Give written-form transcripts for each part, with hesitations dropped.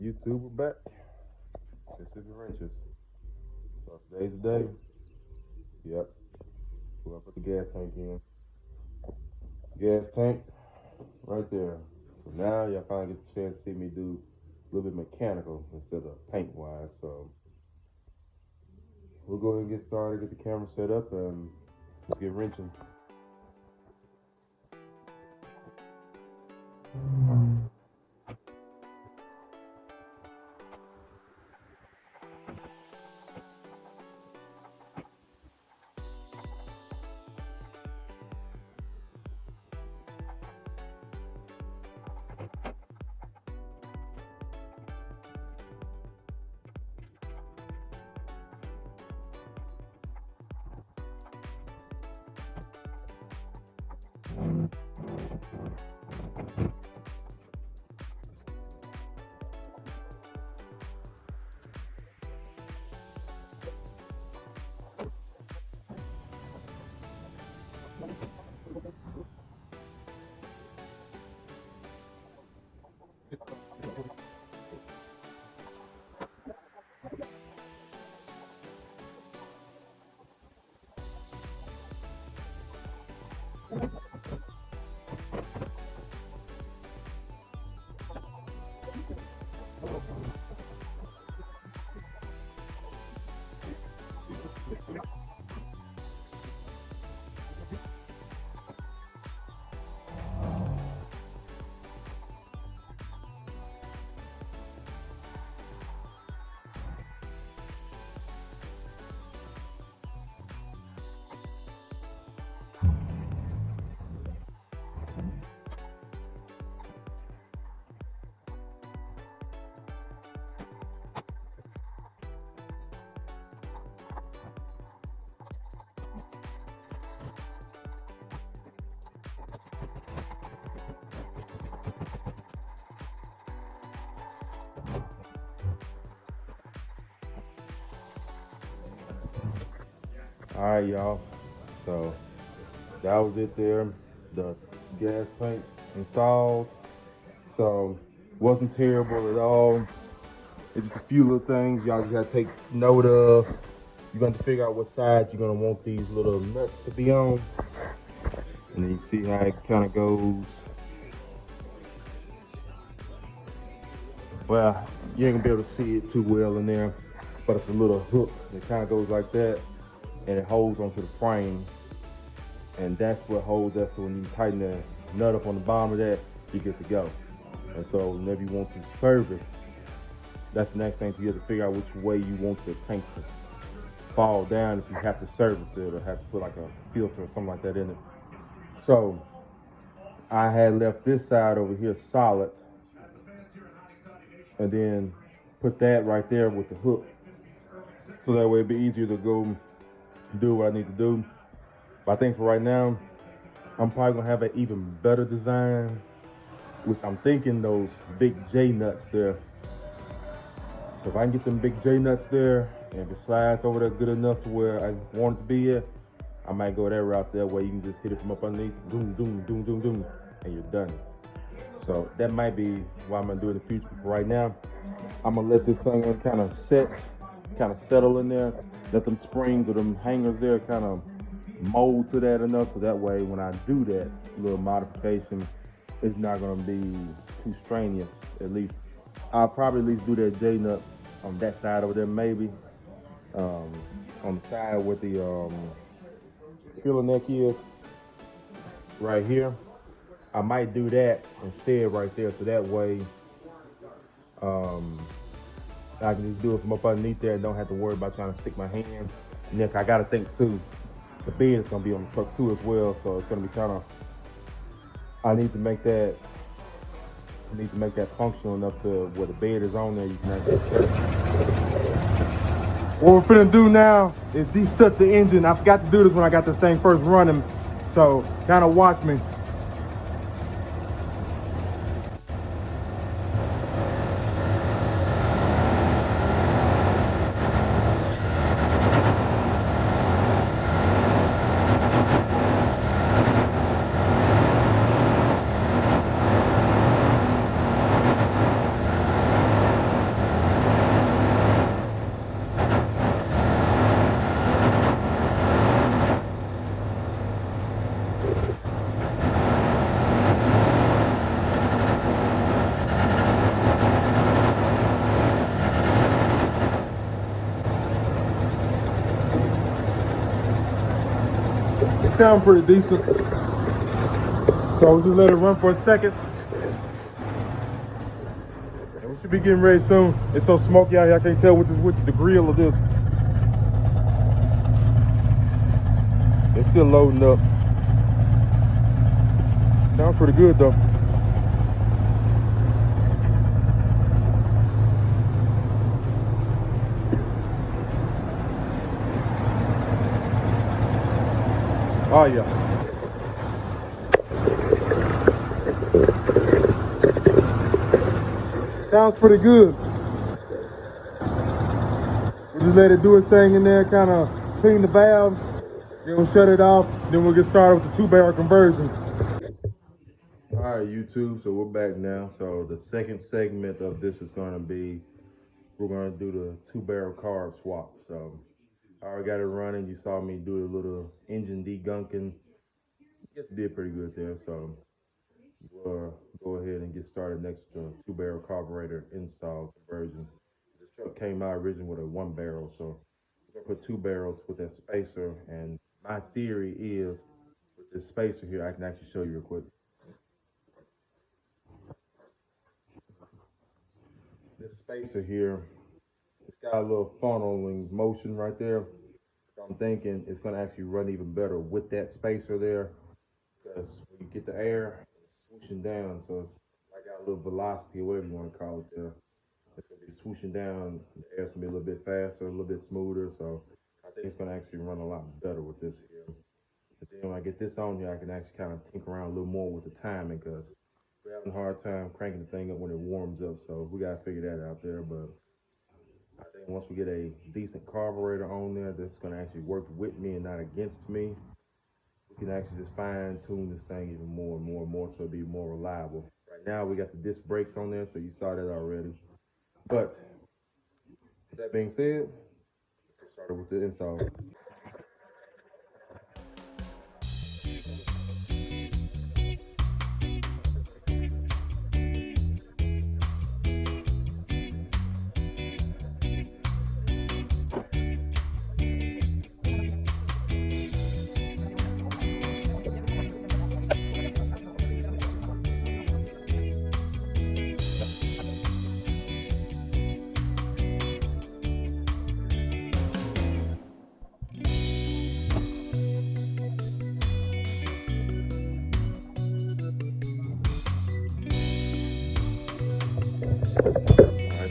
YouTube, we're back. Mississippi Wrenches. So today's the day. Yep. We're gonna put the gas tank in. Gas tank right there. So now y'all finally get the chance to see me do a little bit mechanical instead of paint wise. So we'll go ahead and get started, get the camera set up, and let's get wrenching. All right, y'all. So that was it there. The gas tank installed. So wasn't terrible at all. It's just a few little things y'all just gotta take note of. You're gonna have to figure out what side you're gonna want these little nuts to be on. And then you see how it kind of goes. Well, you ain't gonna be able to see it too well in there, but it's a little hook that kind of goes like that, and it holds onto the frame. And that's what holds that, so when you tighten the nut up on the bottom of that, you get to go. And so whenever you want to service, that's the next thing. So you have to figure out which way you want the tank to fall down if you have to service it or have to put like a filter or something like that in it. So I had left this side over here solid and then put that right there with the hook. So that way it'd be easier to go do what I need to do. But I think for right now, I'm probably gonna have an even better design, which I'm thinking those big J nuts there. So if I can get them big J nuts there and if it slides over there good enough to where I want it to be at, I might go that route. That way you can just hit it from up underneath, doom, doom, doom, doom, doom, and you're done. So that might be what I'm gonna do in the future. But for right now, I'm gonna let this thing kind of settle in there. Let them springs or them hangers there kind of mold to that enough, so that way when I do that little modification, it's not gonna be too strenuous. At least I'll probably at least do that J nut on that side over there, maybe on the side where the filler neck is right here. I might do that instead right there, so that way I can just do it from up underneath there and don't have to worry about trying to stick my hand. And then I gotta think too, the bed is gonna be on the truck too as well, so it's gonna be kind of, I need to make that functional enough to where the bed is on there. You can actually check. What we're finna do now is deset the engine. I forgot to do this when I got this thing first running, so kind of watch me. sound pretty decent. So we'll just let it run for a second. And we should be getting ready soon. It's so smoky out here, I can't tell which is the grill or this. It's still loading up. Sounds pretty good though. Oh yeah. Sounds pretty good. We'll just let it do its thing in there, kind of clean the valves. Then we'll shut it off. Then we'll get started with the 2-barrel conversion. All right, YouTube, so we're back now. So the second segment of this is going to be, we're going to do the 2-barrel carb swap. So I already got it running. You saw me do a little engine degunking. I guess it did pretty good there. So we'll go ahead and get started next to 2-barrel carburetor install conversion. This truck came out originally with a 1-barrel. So we're going to put 2 barrels with that spacer. And my theory is with this spacer here, I can actually show you real quick. This spacer here, it's got a little funneling motion right there. So I'm thinking it's going to actually run even better with that spacer there, because when you get the air, it's swooshing down. So it's like got a little velocity or whatever you want to call it there. It's going to be swooshing down. The air's going to be a little bit faster, a little bit smoother. So I think it's going to actually run a lot better with this here. But then when I get this on here, I can actually kind of tinker around a little more with the timing, because we're having a hard time cranking the thing up when it warms up, so we gotta figure that out there. But I think once we get a decent carburetor on there that's gonna actually work with me and not against me, we can actually just fine tune this thing even more and more and more, so it'll be more reliable. Right now we got the disc brakes on there, so you saw that already. But with that being said, let's get started with the install.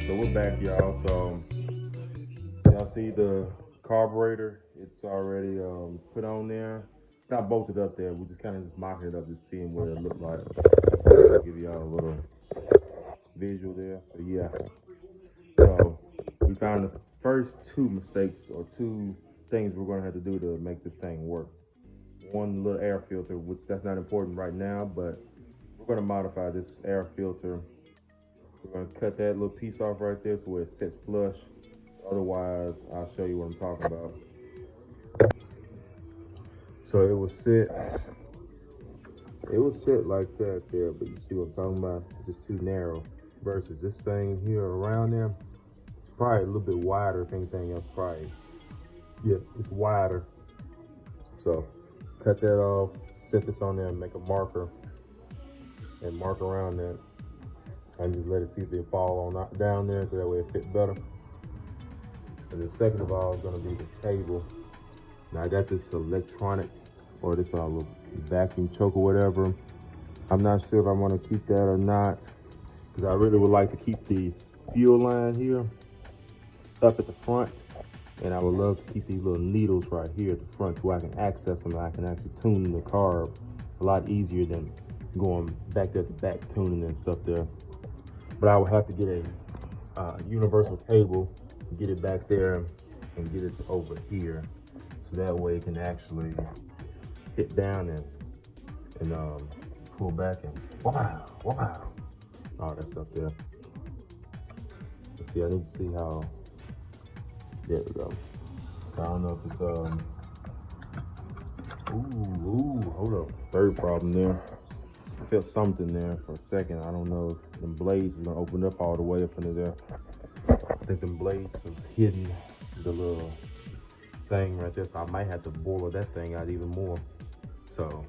So we're back, y'all. So y'all see the carburetor, it's already put on there. It's not bolted up there. We just kind of just mocking it up, just seeing what it looked like. I'll give y'all a little visual there. So yeah, so we found the first 2 mistakes, or 2 things we're gonna have to do to make this thing work. One little air filter, which that's not important right now, but we're gonna modify this air filter. We're gonna cut that little piece off right there to where it sits flush. Otherwise, I'll show you what I'm talking about. So it will sit like that there, but you see what I'm talking about? It's just too narrow. Versus this thing here around there, it's probably a little bit wider, if anything else, probably. Yeah, it's wider. So cut that off, set this on there and make a marker and mark around that. And just let it see if they fall on down there, so that way it fits better. And then second of all is gonna be the cable. Now I got this electronic, or this little vacuum choke or whatever. I'm not sure if I want to keep that or not, because I really would like to keep the fuel line here up at the front, and I would love to keep these little needles right here at the front, where I can access them and I can actually tune the carb a lot easier than going back there to back tuning and stuff there. But I would have to get a universal cable, get it back there and get it over here, so that way it can actually hit down and pull back and wow, all that stuff there. Let's see, I need to see how, there we go. I don't know if it's, hold up, third problem there. I felt something there for a second. I don't know if them blades is gonna open up all the way up into there. I think them blades is hidden the little thing right there, so I might have to boil that thing out even more. So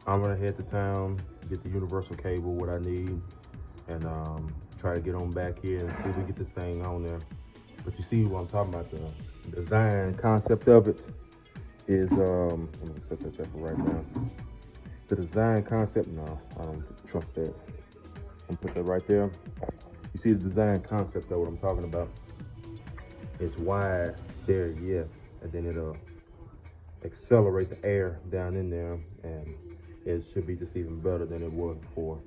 I'm gonna head to town, get the universal cable, what I need, and try to get on back here and see if we get this thing on there. But you see what I'm talking about, the design concept of it is, I'm gonna set that up for right now. The design concept, no, I don't trust that. I'm gonna put that right there. You see the design concept of what I'm talking about. It's wide there, yes, and then it'll accelerate the air down in there, and it should be just even better than it was before.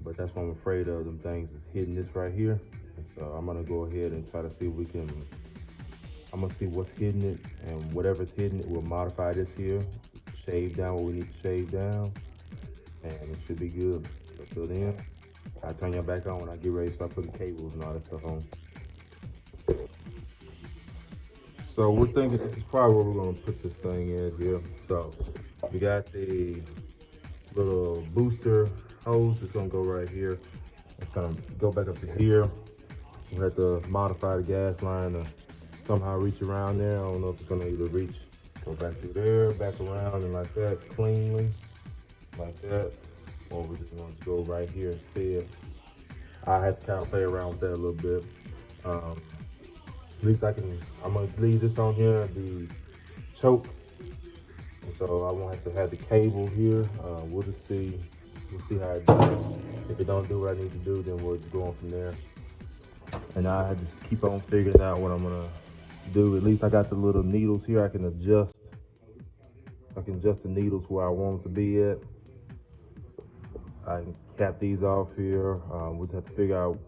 But that's what I'm afraid of, them things is hitting this right here. And so I'm gonna go ahead and try to see if we can, I'm gonna see what's hitting it, and whatever's hitting it, we'll modify this here, shave down what we need to shave down, and it should be good. So till then, I'll turn y'all back on when I get ready to start putting cables and all that stuff on. So we're thinking this is probably where we're gonna put this thing in here. So we got the little booster hose. It's gonna go right here. It's gonna go back up to here. We'll have to modify the gas line to somehow reach around there. I don't know if it's gonna either reach, go back through there, back around and like that, cleanly, like that. Or we're just gonna go right here instead. I have to kind of play around with that a little bit. At least I'm gonna leave this on here, the choke. And so I won't have to have the cable here. We'll see how it does. If it don't do what I need to do, then we'll go on from there. And I have to keep on figuring out what I'm gonna do. At least I got the little needles here. I can adjust the needles where I want them to be at. I can cap these off here. We'll just have to figure out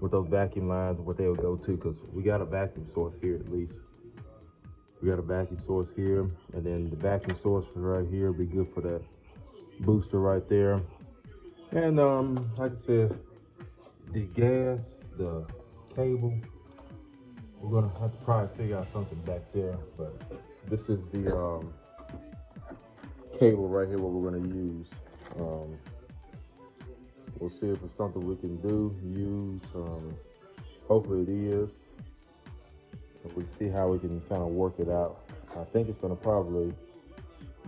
with those vacuum lines what they would go to, because we got a vacuum source here at least. We got a vacuum source here, and then the vacuum source right here will be good for that booster right there. And like I said, the gas, the cable, we're gonna have to probably figure out something back there. But this is the cable right here what we're gonna use. We'll see if it's something we can use. Hopefully it is. And we'll see how we can kind of work it out. I think it's gonna probably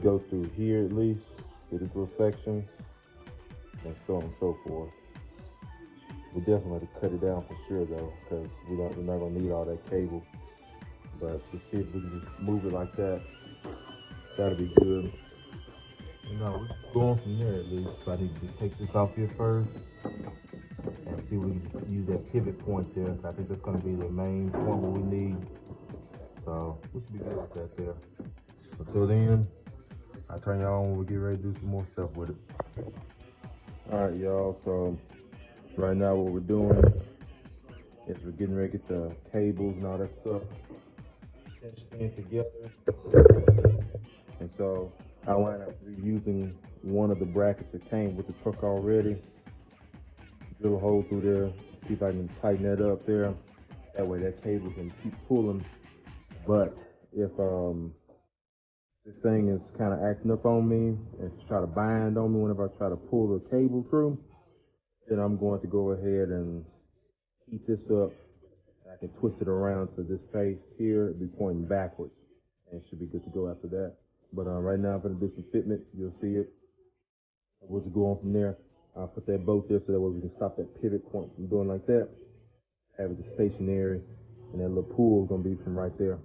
go through here at least, through this little section, and so on and so forth. We definitely have to cut it down for sure though, because we're not gonna need all that cable. But to see if we can just move it like that, that'll be good. We're just going from there at least. So I need to take this off here first and see if we can use that pivot point there. I think that's gonna be the main point what we need. So we should be good with that there. Until then, I'll turn y'all on when we get ready to do some more stuff with it. All right, y'all. So right now what we're doing is we're getting ready to get the cables and all that stuff cinched in together. And so I wind up using one of the brackets that came with the truck already. Drill a hole through there, see if I can tighten that up there. That way that cable can keep pulling. But if this thing is kind of acting up on me and try to bind on me whenever I try to pull the cable through, then I'm going to go ahead and heat this up. I can twist it around to this face here, it'll be pointing backwards, and it should be good to go after that. But right now I'm going to do some fitment. You'll see it. We'll just go on from there. I'll put that bolt there so that way we can stop that pivot point from doing like that. Have it stationary, and that little pool is going to be from right there.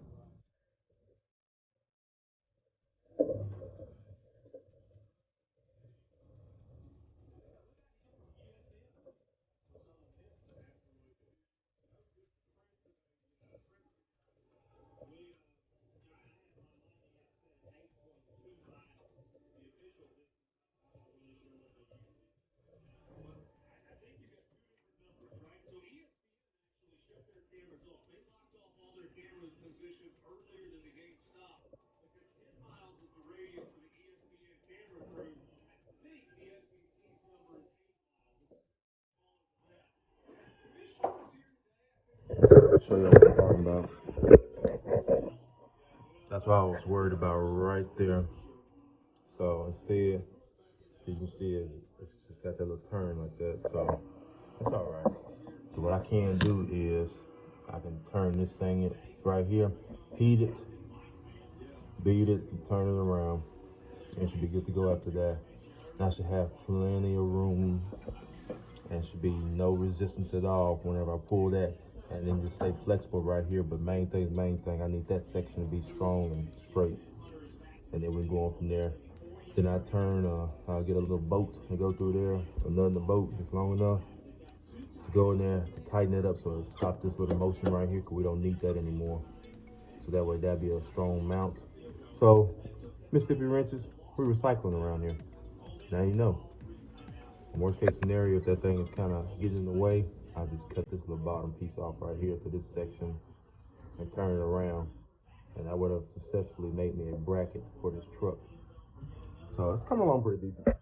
I'll show you what I'm talking about. That's what I was worried about right there. So instead, you can see it's just got that little turn like that. So it's all right. So what I can do is I can turn this thing right here, heat it, beat it, and turn it around, and should be good to go after that. And I should have plenty of room, and should be no resistance at all whenever I pull that. And then just stay flexible right here. But main thing, I need that section to be strong and straight. And then we go on from there. Then I turn, I'll get a little bolt and go through there. Another bolt that's long enough to go in there to tighten it up so it stops this little motion right here, because we don't need that anymore. So that way that'd be a strong mount. So Mississippi wrenches, we're recycling around here. Now you know. Worst case scenario, if that thing is kind of getting in the way, I just cut this little bottom piece off right here to this section and turn it around. And that would have successfully made me a bracket for this truck. So it's coming along pretty decent.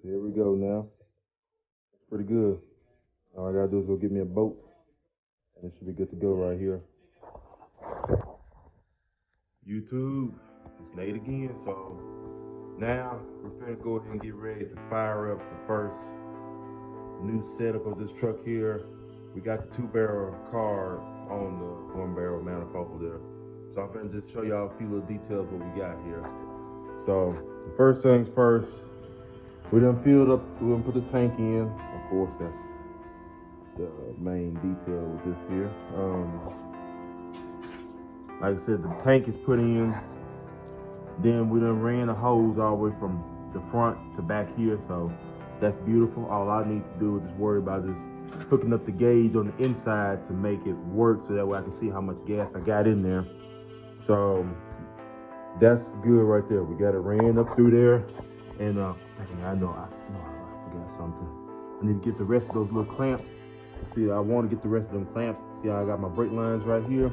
So here we go now. Pretty good. All I gotta do is go get me a boat, and it should be good to go right here. YouTube, it's late again, so now we're finna go ahead and get ready to fire up the first new setup of this truck here. We got the 2-barrel Carb on the 1-barrel manifold there. So I'm finna just show y'all a few little details what we got here. So the first things first, we done filled up, we done put the tank in. Of course, that's the main detail with this here. Like I said, the tank is put in. Then we done ran the hose all the way from the front to back here, so that's beautiful. All I need to do is just worry about just hooking up the gauge on the inside to make it work, so that way I can see how much gas I got in there. So that's good right there. We got it ran up through there, and I know I forgot something. I need to get the rest of those little clamps. See, I want to get the rest of them clamps. See how I got my brake lines right here,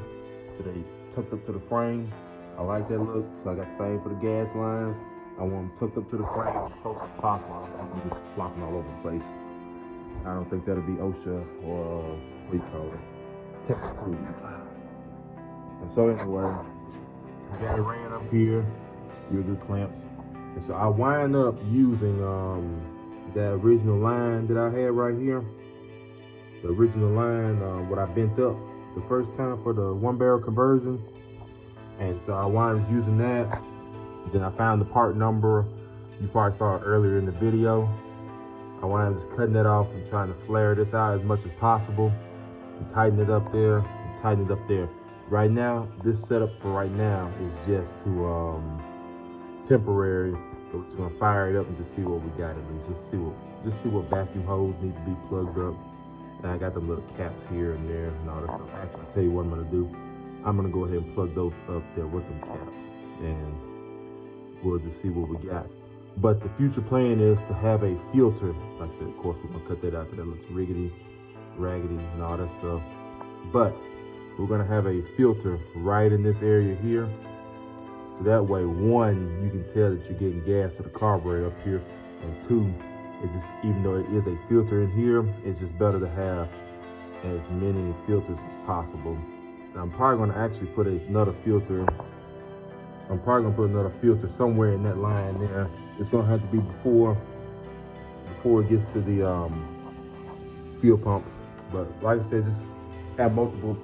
so they tucked up to the frame. I like that look, so I got the same for the gas lines. I want them tucked up to the frame as close as possible. I don't want them just flopping all over the place. I don't think that'll be OSHA or what do you call it? Texas Cruise. And so anyway, I got it ran up here. Real good clamps. And so I wind up using that original line that I had right here. The original line, what I bent up the first time for the 1-barrel conversion. And so I wound up using that. Then I found the part number. You probably saw it earlier in the video. I wound up just cutting that off and trying to flare this out as much as possible. And tighten it up there, and tighten it up there. Right now, this setup for right now is just to temporary. So we're just gonna fire it up and just see what we got at least. Just see what vacuum hose need to be plugged up. And I got the little caps here and there and all that stuff. Actually, I'll tell you what I'm gonna do. I'm gonna go ahead and plug those up there with them caps, and we'll just see what we got. But the future plan is to have a filter. Like I said, of course, we're gonna cut that out because that looks riggedy, raggedy, and all that stuff. But we're gonna have a filter right in this area here. So that way, one, you can tell that you're getting gas to the carburetor up here, and two, it just, even though it is a filter in here, it's just better to have as many filters as possible. Now, I'm probably gonna actually put another filter. I'm probably gonna put another filter somewhere in that line there. It's gonna have to be before it gets to the fuel pump. But like I said, just have multiple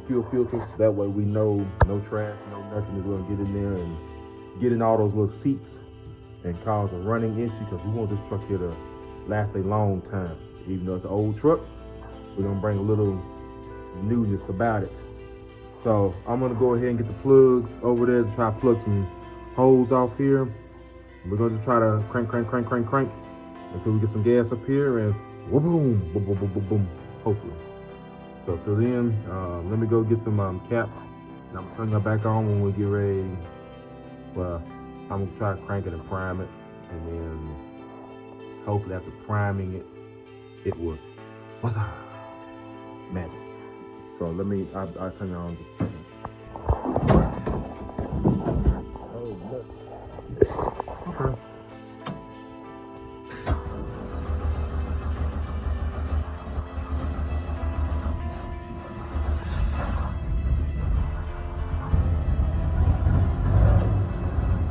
fuel filters. That way we know no trash, no nothing is gonna get in there and get in all those little seats and cause a running issue, because we want this truck here to last a long time. Even though it's an old truck, we're gonna bring a little newness about it. So I'm gonna go ahead and get the plugs over there to try to plug some holes off here. We're gonna just try to crank until we get some gas up here, and boom, boom, boom, boom, boom, boom, hopefully. So till then, let me go get some caps, and I'm gonna turn y'all back on when we get ready. Well, I'm gonna try to crank it and prime it, and then hopefully after priming it, it will, what's up, magic. So let me, I'll turn y'all on just a second. Oh, nuts. Okay.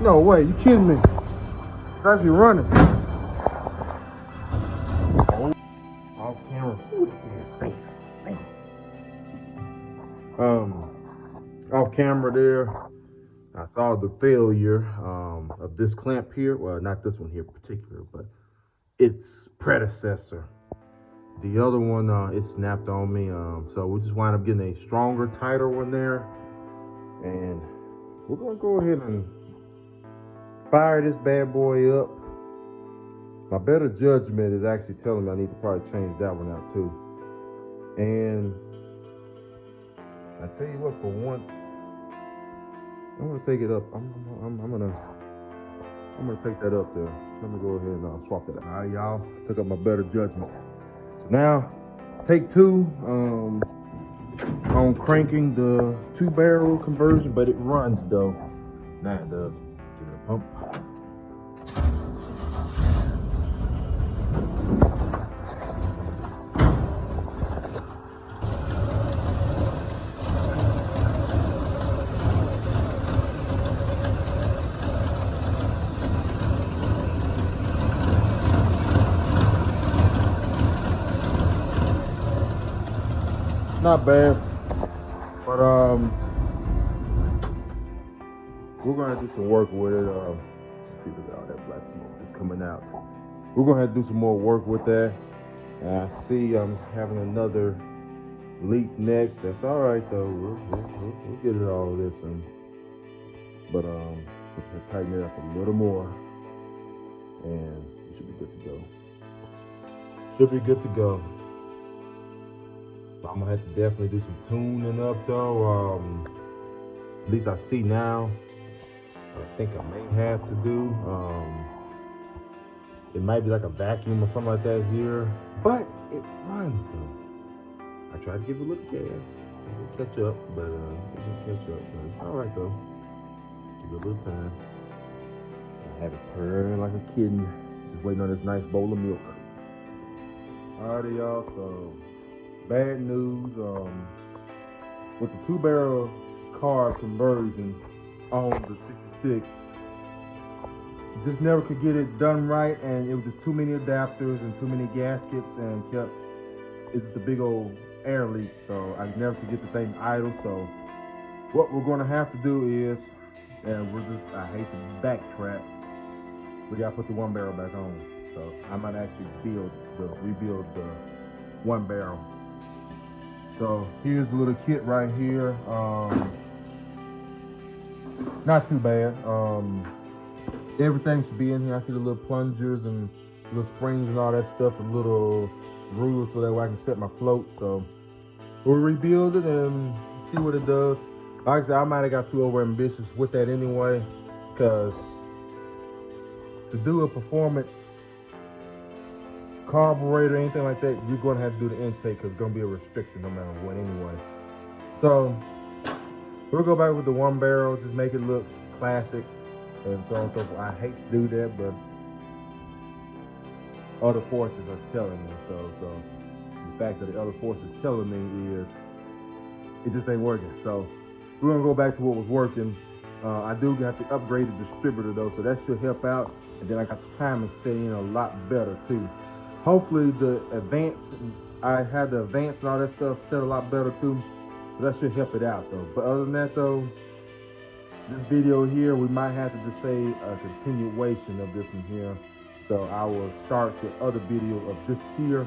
No way, you kidding me? It's actually running. Oh, off camera. Ooh, that stinks. Off camera there, I saw the failure of this clamp here. Well, not this one here in particular, but its predecessor. The other one, it snapped on me. So we just wind up getting a stronger, tighter one there. And we're gonna go ahead and fire this bad boy up. My better judgment is actually telling me I need to probably change that one out too. And I tell you what, for once, I'm gonna take it up. I'm gonna take that up there. Let me go ahead and swap that out. All right, y'all, I took up my better judgment. So now, take two on cranking the 2-barrel conversion, but it runs though. Now it does. Give it a pump. Not bad, but we're gonna do some work with it. See, look at all that black smoke just coming out. We're gonna have to do some more work with that. And I see I'm having another leak next. That's all right though. We'll get it all of this in. But just to tighten it up a little more, and it should be good to go. Should be good to go. I'm gonna have to definitely do some tuning up though. At least I see now. I think I may have to do. It might be like a vacuum or something like that here, but it runs though. I tried to give it a little gas, it'll catch up, but it didn't catch up. But it's all right though. Give it a little time. I have it purring like a kitten, just waiting on this nice bowl of milk. Alrighty, y'all. So. Bad news, with the 2-barrel carb conversion on the 66, just never could get it done right, and it was just too many adapters and too many gaskets, and it's just a big old air leak, so I never could get the thing idle. So what we're gonna have to do is, and I hate to backtrack, we gotta put the 1-barrel back on. So I might actually rebuild the 1-barrel. So here's the little kit right here. Not too bad. Everything should be in here. I see the little plungers and little springs and all that stuff, the little rulers so that way I can set my float. So we'll rebuild it and see what it does. Like I said, I might have got too over ambitious with that anyway, because to do a performance carburetor, anything like that, you're going to have to do the intake because it's going to be a restriction no matter what anyway. So we'll go back with the 1-barrel, just make it look classic and so on and so forth. I hate to do that, but other forces are telling me. So the fact that the other forces telling me is it just ain't working. So we're going to go back to what was working. I do have to upgrade the distributor though, so that should help out. And then I got the timing set in a lot better too. Hopefully the advance, I had the advance and all that stuff set a lot better too. So that should help it out though. But other than that though, this video here, we might have to just say a continuation of this one here. So I will start the other video of this here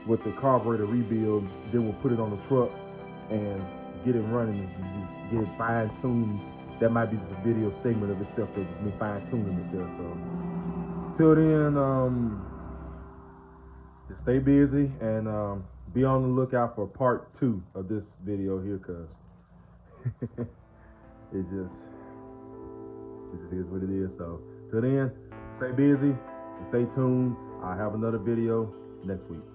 with the carburetor rebuild. Then we'll put it on the truck and get it running and just get it fine-tuned. That might be just a video segment of itself, that's just me fine-tuning it there. So till then, just stay busy and be on the lookout for part 2 of this video here, cause it just is what it is. So till then, stay busy and stay tuned. I'll have another video next week.